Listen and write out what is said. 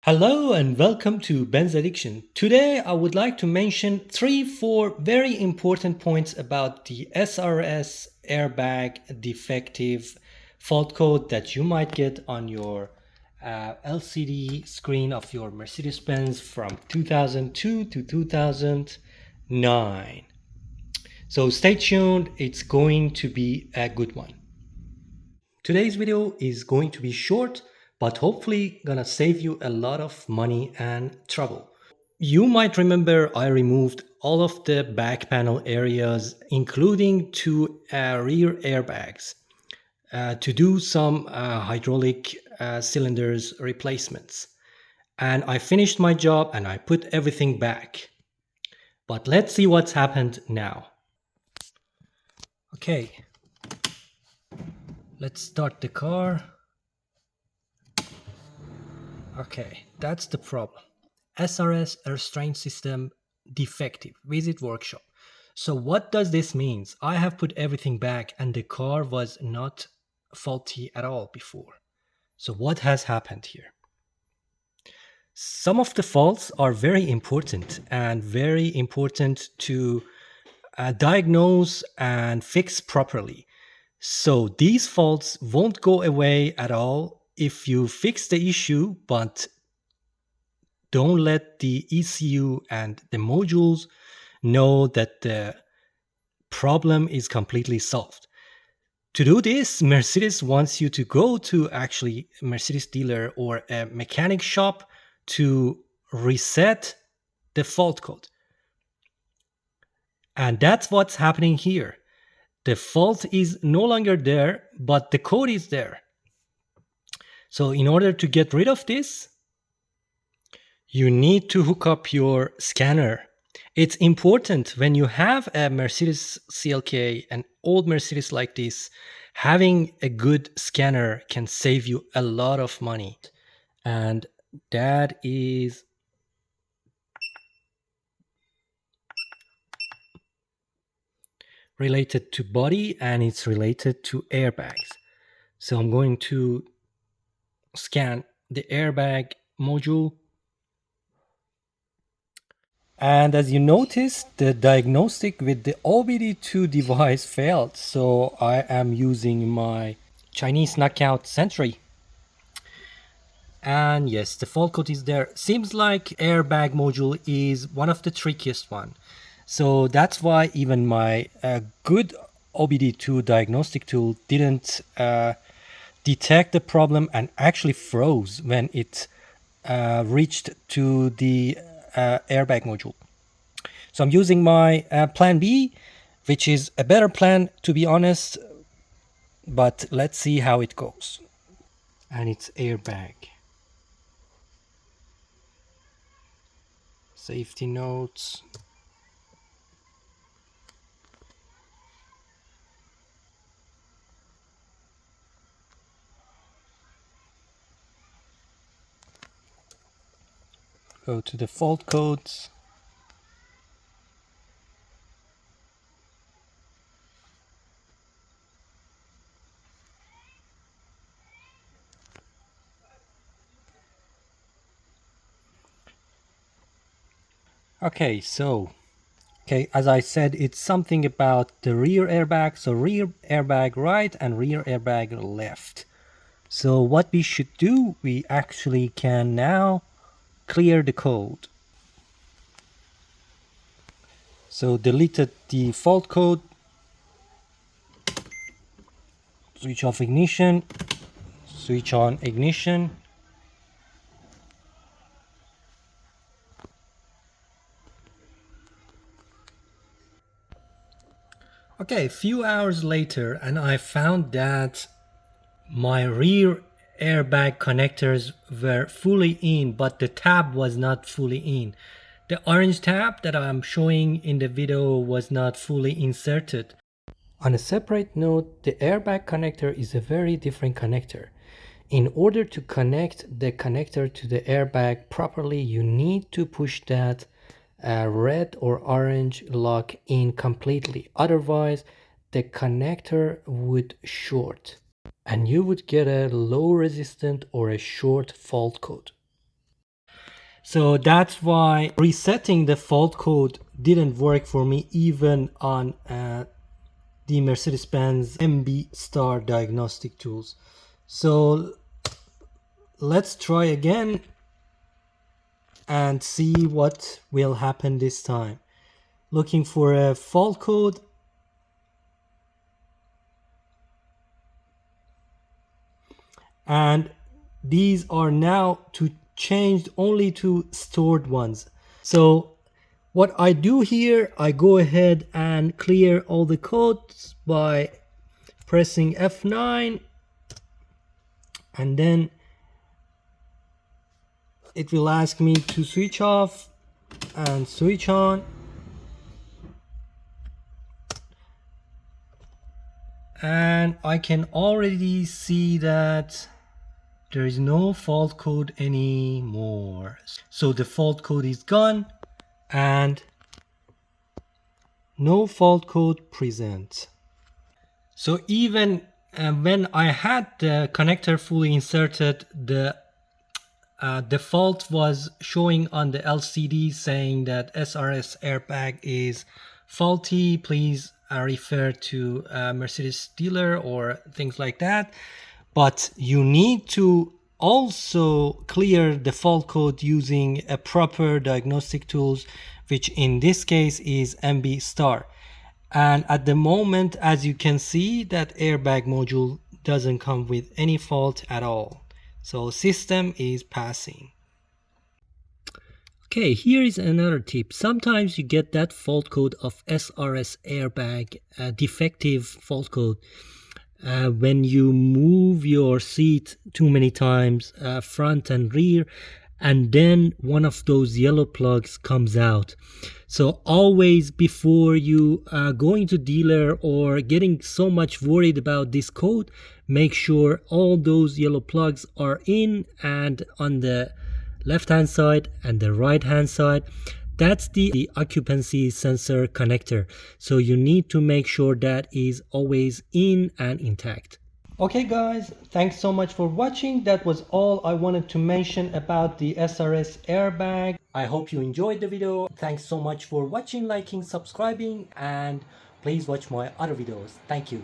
Hello and welcome to Ben's Addiction. Today I would like to mention 3-4 very important points about the SRS Airbag Defective fault code that you might get on your LCD screen of your Mercedes Benz from 2002 to 2009. So stay tuned, it's going to be a good one. Today's video is going to be short, but hopefully gonna save you a lot of money and trouble. You might remember I removed all of the back panel areas, including two rear airbags, to do some hydraulic cylinders replacements. And I finished my job and I put everything back. But let's see what's happened now. Okay, let's start the car. Okay, that's the problem. SRS Restraint System defective. Visit workshop. So what does this mean? I have put everything back and the car was not faulty at all before. So what has happened here? Some of the faults are very important to diagnose and fix properly. So these faults won't go away at all if you fix the issue, but don't let the ECU and the modules know that the problem is completely solved. To do this, Mercedes wants you to go to actually a Mercedes dealer or a mechanic shop to reset the fault code. And that's what's happening here. The fault is no longer there, but the code is there. So in order to get rid of this, you need to hook up your scanner. It's important when you have a Mercedes CLK, an old Mercedes like this, having a good scanner can save you a lot of money. And that is related to body and it's related to airbags. So I'm going to scan the airbag module. And as you notice, the diagnostic with the OBD2 device failed. So I am using my Chinese knockout Sentry. And yes, the fault code is there. Seems like airbag module is one of the trickiest one. So that's why even my good OBD2 diagnostic tool didn't detect the problem and actually froze when it reached to the airbag module. So I'm using my plan B, which is a better plan to be honest, but let's see how it goes. And it's airbag. Safety notes. Go to the fault codes. Okay, as I said, it's something about the rear airbag. So rear airbag right and rear airbag left. So what we should do, we actually can now clear the code. So deleted the fault code, switch off ignition, switch on ignition. Okay, a few hours later, and I found that my rear airbag connectors were fully in, but the tab was not fully in. The orange tab that I'm showing in the video was not fully inserted. On a separate note, the airbag connector is a very different connector. In order to connect the connector to the airbag properly, you need to push that red or orange lock in completely. Otherwise, the connector would short and you would get a low resistant or a short fault code. So that's why resetting the fault code didn't work for me even on the Mercedes Benz MB Star diagnostic tools. So let's try again and see what will happen this time. Looking for a fault code. And these are now changed only to stored ones. So what I do here, I go ahead and clear all the codes by pressing F9, and then it will ask me to switch off and switch on. And I can already see that there is no fault code anymore. So the fault code is gone and no fault code present. So even when I had the connector fully inserted, the default was showing on the LCD saying that SRS airbag is faulty. Please refer to Mercedes dealer or things like that. But you need to also clear the fault code using a proper diagnostic tools, which in this case is MB Star. And at the moment, as you can see, that Airbag module doesn't come with any fault at all. So system is passing. Okay, here is another tip. Sometimes you get that fault code of SRS airbag, defective fault code, when you move your seat too many times, front and rear, and then one of those yellow plugs comes out. So always before you going to dealer or getting so much worried about this code, make sure all those yellow plugs are in and on the left hand side and the right hand side. That's the occupancy sensor connector. So you need to make sure that is always in and intact. Okay guys, thanks so much for watching. That was all I wanted to mention about the SRS airbag. I hope you enjoyed the video. Thanks so much for watching, liking, subscribing, and please watch my other videos. Thank you.